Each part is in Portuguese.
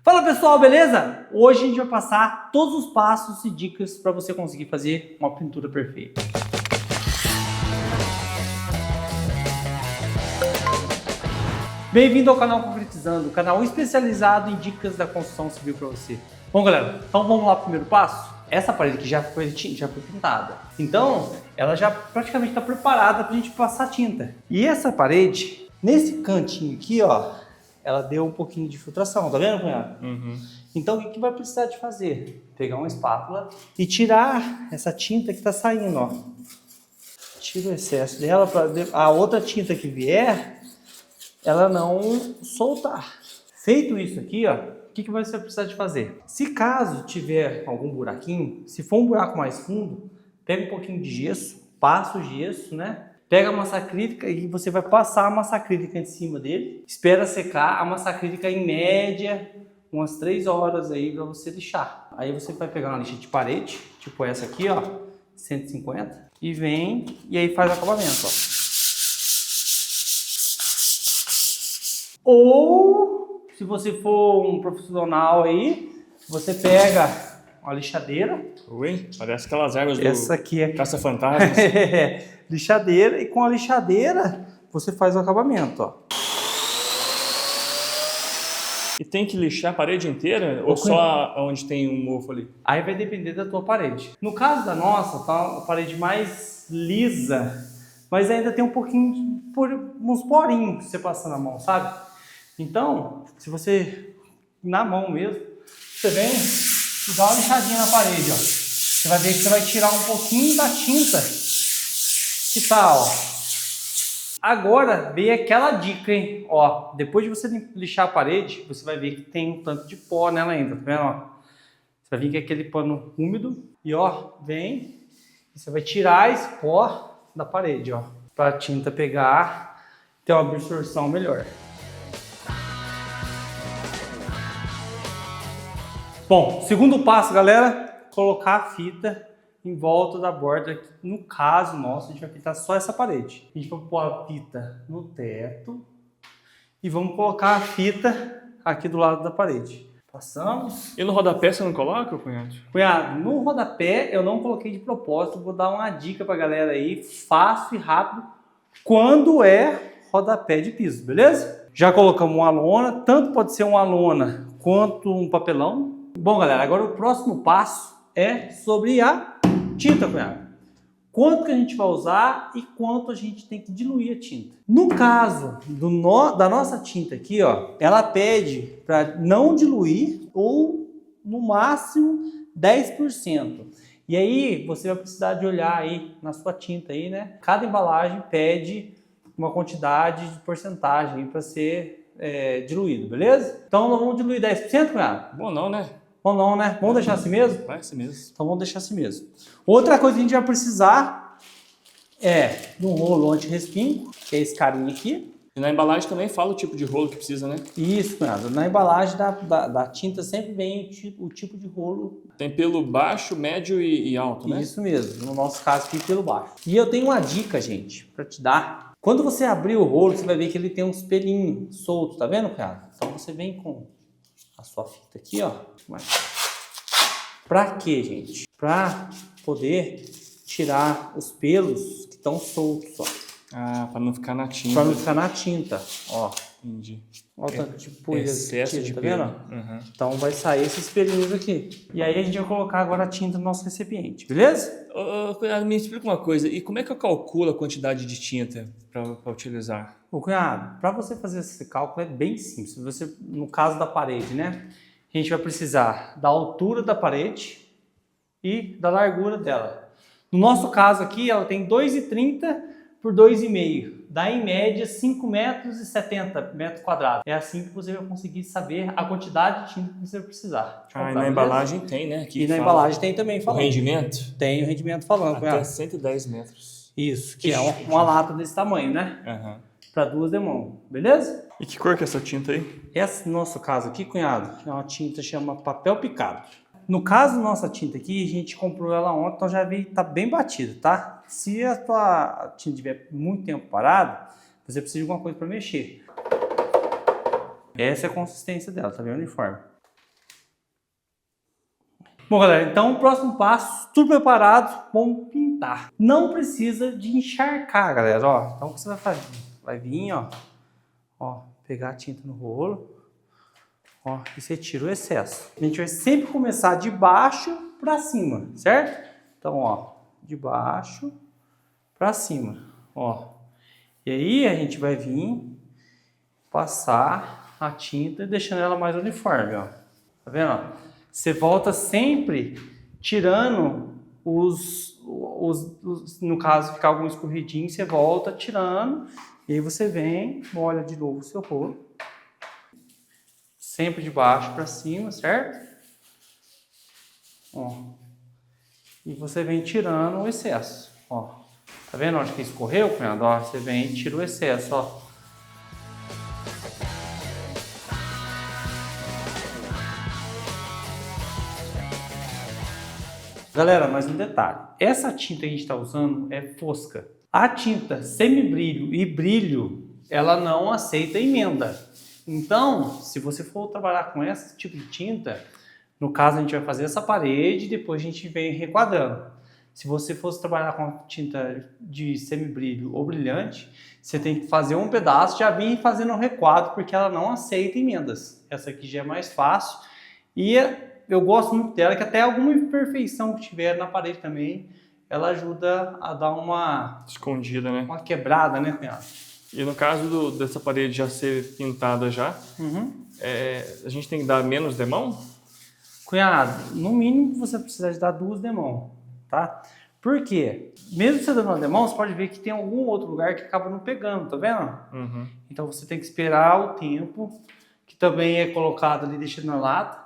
Fala pessoal, beleza? Hoje a gente vai passar todos os passos e dicas para você conseguir fazer uma pintura perfeita. Bem-vindo ao canal Concretizando, o canal especializado em dicas da construção civil para você. Bom galera, então vamos lá pro primeiro passo? Essa parede aqui já foi pintada, então ela já praticamente está preparada para a gente passar tinta. E essa parede, nesse cantinho aqui, ó, ela deu um pouquinho de filtração, tá vendo, cunhado? Então o que vai precisar de fazer? Pegar uma espátula e tirar essa tinta que está saindo, ó. Tira o excesso dela para a outra tinta que vier, ela não soltar. Feito isso aqui, ó, o que você vai precisar de fazer? Se caso tiver algum buraquinho, se for um buraco mais fundo, pega um pouquinho de gesso, passa o gesso, né? Pega a massa acrílica e você vai passar a massa acrílica em cima dele. Espera secar a massa acrílica em média umas 3 horas aí para você lixar. Aí você vai pegar uma lixa de parede, tipo essa aqui, ó, 150, e vem e aí faz o acabamento, ó. Ou se você for um profissional aí, você pega uma lixadeira. Ui, parece aquelas ervas do essa aqui é Caça-Fantasmas. lixadeira, e com a lixadeira você faz o acabamento, ó. E tem que lixar a parede inteira ou só onde tem um mofo ali? Aí vai depender da tua parede. No caso da nossa, tá uma parede mais lisa, mas ainda tem um pouquinho, uns porinhos você passando a mão, sabe? Então, se você, na mão mesmo, você vem e dá uma lixadinha na parede, ó. Você vai ver que você vai tirar um pouquinho da tinta que tá, ó. Agora veio aquela dica, hein? Ó, depois de você lixar a parede, você vai ver que tem um tanto de pó nela ainda, tá vendo? Ó? Você vai vir com aquele pano úmido e ó, vem e você vai tirar esse pó da parede, ó, para a tinta pegar, ter uma absorção melhor. Bom, segundo passo, galera, colocar a fita em volta da borda. No caso nosso, a gente vai pintar só essa parede. A gente vai pôr a fita no teto e vamos colocar a fita aqui do lado da parede. Passamos. E no rodapé você não coloca, cunhado? Cunhado, no rodapé eu não coloquei de propósito, vou dar uma dica pra galera aí, fácil e rápido, quando é rodapé de piso, beleza? Já colocamos uma lona, tanto pode ser uma lona quanto um papelão. Bom, galera, agora o próximo passo é sobre a tinta, cunhado. Quanto que a gente vai usar e quanto a gente tem que diluir a tinta. No caso da nossa tinta aqui, ó, ela pede para não diluir ou no máximo 10%. E aí você vai precisar de olhar aí na sua tinta aí, né? Cada embalagem pede uma quantidade de porcentagem para ser diluído, beleza? Então nós vamos diluir 10%, cunhado? Bom não, né? Ou não, né? Vamos deixar assim mesmo? Vai assim mesmo. Então vamos deixar assim mesmo. Outra coisa que a gente vai precisar é de um rolo anti-respingo, que é esse carinha aqui. E na embalagem também fala o tipo de rolo que precisa, né? Isso, cunhado. Na embalagem da tinta sempre vem o tipo de rolo. Tem pelo baixo, médio e alto, né? Isso mesmo. No nosso caso aqui, pelo baixo. E eu tenho uma dica, gente, para te dar. Quando você abrir o rolo, você vai ver que ele tem uns pelinhos soltos, tá vendo, cunhado? Então você vem com a sua fita aqui, ó. Pra quê, gente? Pra poder tirar os pelos que estão soltos, ó. Ah, pra não ficar na tinta. Pra não ficar na tinta, ó. Entendi. Olha o tanto de poeira, Excesso de tá pelo. vendo? Então vai sair esses pelinhos aqui. E aí a gente vai colocar agora a tinta no nosso recipiente, beleza? Cunhado, me explica uma coisa. E como é que eu calculo a quantidade de tinta pra utilizar? Ô, cunhado, para você fazer esse cálculo é bem simples. Você, no caso da parede, né? A gente vai precisar da altura da parede e da largura dela. No nosso caso aqui, ela tem 2,30 por 2,5. Dá em média 5,70 metros quadrados. É assim que você vai conseguir saber a quantidade de tinta que você vai precisar. Ah, e na embalagem tem, né? Aqui E na embalagem tem também o falando. rendimento? Tem o rendimento falando. Até 110 metros. Isso, que é uma lata desse tamanho, né? Para 2 demãos, beleza? E que cor que é essa tinta aí? Esse nosso caso aqui, cunhado, é uma tinta que chama papel picado. No caso da nossa tinta aqui, a gente comprou ela ontem, então já vi que tá bem batida, tá? Se a tua tinta tiver muito tempo parada, você precisa de alguma coisa para mexer. Essa é a consistência dela, tá bem uniforme. Bom, galera, então o próximo passo, tudo preparado, vamos pintar. Não precisa de encharcar, galera, ó. Então o que você vai fazer? Vai vir, ó, pegar a tinta no rolo, ó, e você tira o excesso. A gente vai sempre começar de baixo para cima, certo? Então, ó, de baixo para cima, ó. E aí a gente vai vir passar a tinta deixando ela mais uniforme, ó. Tá vendo, ó? Você volta sempre tirando no caso ficar algum escorridinho, você volta tirando, e aí você vem, molha de novo o seu rolo, sempre de baixo para cima, certo? Ó. E você vem tirando o excesso, ó. Tá vendo onde que escorreu, cunhado? Ó, você vem e tira o excesso, ó. Galera, mais um detalhe. Essa tinta que a gente está usando é fosca. A tinta semibrilho e brilho, ela não aceita emenda. Então, se você for trabalhar com esse tipo de tinta, no caso a gente vai fazer essa parede e depois a gente vem requadrando. Se você fosse trabalhar com tinta de semibrilho ou brilhante, você tem que fazer um pedaço, já vir fazendo um requadro, porque ela não aceita emendas. Essa aqui já é mais fácil. E eu gosto muito dela, que até alguma imperfeição que tiver na parede também, ela ajuda a dar uma... escondida, né? Uma quebrada, né, cunhado? E no caso dessa parede já ser pintada já, a gente tem que dar menos demão? Cunhado, no mínimo você precisa de dar 2 demãos, tá? Por quê? Mesmo você dando uma demão, você pode ver que tem algum outro lugar que acaba não pegando, tá vendo? Então você tem que esperar o tempo, que também é colocado ali, deixando na lata.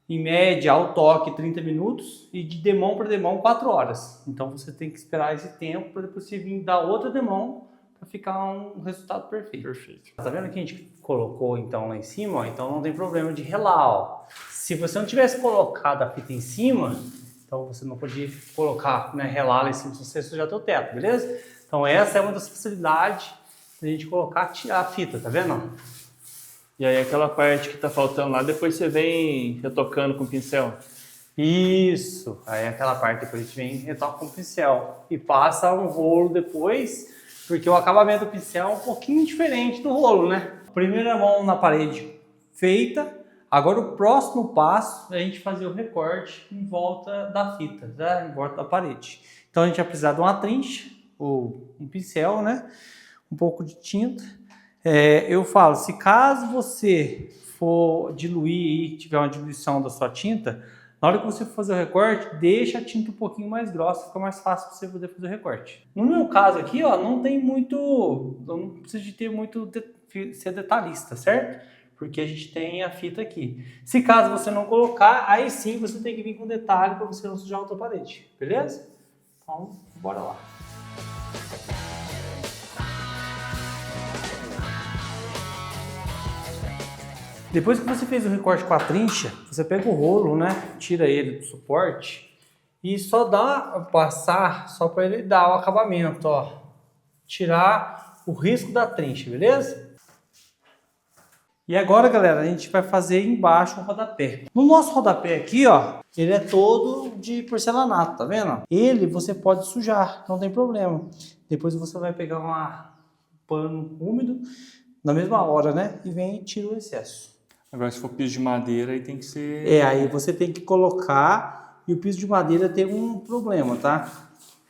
Em média, ao toque, 30 minutos e de demão para demão, 4 horas. Então você tem que esperar esse tempo para depois você vir dar outra demão para ficar um resultado perfeito. Perfeito. Tá vendo que a gente colocou então lá em cima? Ó, então não tem problema de relar. Ó. Se você não tivesse colocado a fita em cima, então você não podia colocar, né, relar lá em cima se você sujar teu teto, beleza? Então essa é uma das facilidades da gente colocar a fita, tá vendo? E aí aquela parte que tá faltando lá, depois você vem retocando com o pincel. Isso, aí aquela parte depois a gente vem e retoca com o pincel. E passa um rolo depois, porque o acabamento do pincel é um pouquinho diferente do rolo, né? Primeira mão na parede feita, agora o próximo passo é a gente fazer o recorte em volta da fita, tá? Em volta da parede. Então a gente vai precisar de uma trincha, ou um pincel, né? Um pouco de tinta. Eu falo, se caso você for diluir e tiver uma diluição da sua tinta, na hora que você for fazer o recorte, deixa a tinta um pouquinho mais grossa, fica mais fácil para você poder fazer o recorte. No meu caso aqui, ó, não tem muito, não precisa de ter muito, ser detalhista, certo? Porque a gente tem a fita aqui. Se caso você não colocar, aí sim você tem que vir com detalhe para você não sujar a outra parede, beleza? Então, bora lá. Depois que você fez o recorte com a trincha, você pega o rolo, né? Tira ele do suporte e só passar só para ele dar o acabamento, ó. Tirar o risco da trincha, beleza? E agora, galera, a gente vai fazer embaixo o rodapé. No nosso rodapé aqui, ó, ele é todo de porcelanato, tá vendo? Ele você pode sujar, não tem problema. Depois você vai pegar um pano úmido na mesma hora, né? E vem e tira o excesso. Agora, se for piso de madeira, aí tem que ser... aí você tem que colocar, e o piso de madeira tem um problema, tá?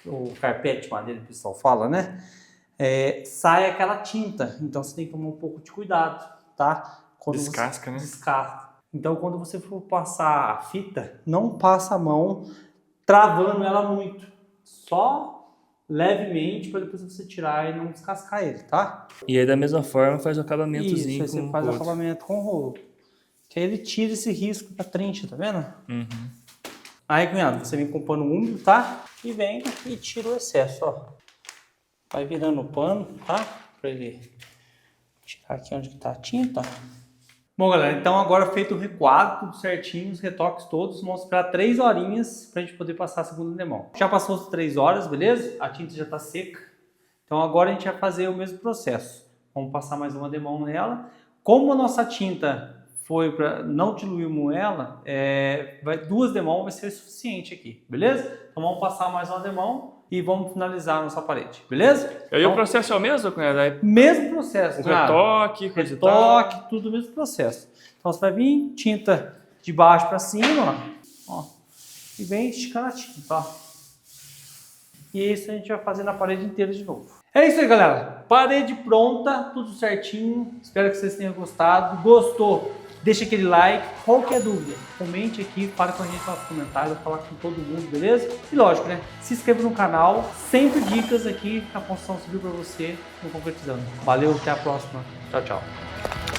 O carpete de madeira, o pessoal fala, né? Sai aquela tinta, então você tem que tomar um pouco de cuidado, tá? Descasca, né? Descasca. Então, quando você for passar a fita, não passa a mão travando ela muito. Só levemente para depois você tirar e não descascar ele, tá? E aí, da mesma forma, faz o acabamentozinho. Isso, aí você faz o acabamento com o rolo. Que aí ele tira esse risco da trincha, tá vendo? Aí, cunhado, você vem com o pano úmido, tá? E vem e tira o excesso, ó. Vai virando o pano, tá? Pra ele tirar aqui onde que tá a tinta. Bom, galera, então agora feito o requadro, tudo certinho, os retoques todos, vamos esperar 3 horinhas pra gente poder passar a segunda demão. Já passou as 3 horas, beleza? A tinta já tá seca. Então agora a gente vai fazer o mesmo processo. Vamos passar mais uma demão nela. Como a nossa tinta não diluirmos ela, 2 demãos vai ser suficiente aqui, beleza? Então vamos passar mais uma demão e vamos finalizar a nossa parede, beleza? E aí então, o processo é o mesmo, cunhado? Mesmo processo, o retoque, retoque, tudo o mesmo processo. Então você vai vir tinta de baixo para cima, ó, e vem esticando a tinta, ó. E isso a gente vai fazer na parede inteira de novo. É isso aí, galera. Parede pronta, tudo certinho. Espero que vocês tenham gostado. Gostou? Deixa aquele like. Qualquer dúvida, comente aqui, fale com a gente nos comentários, vou falar com todo mundo, beleza? E lógico, né? Se inscreva no canal. Sempre dicas aqui na construção civil para você no Concretizando. Valeu, até a próxima. Tchau, tchau.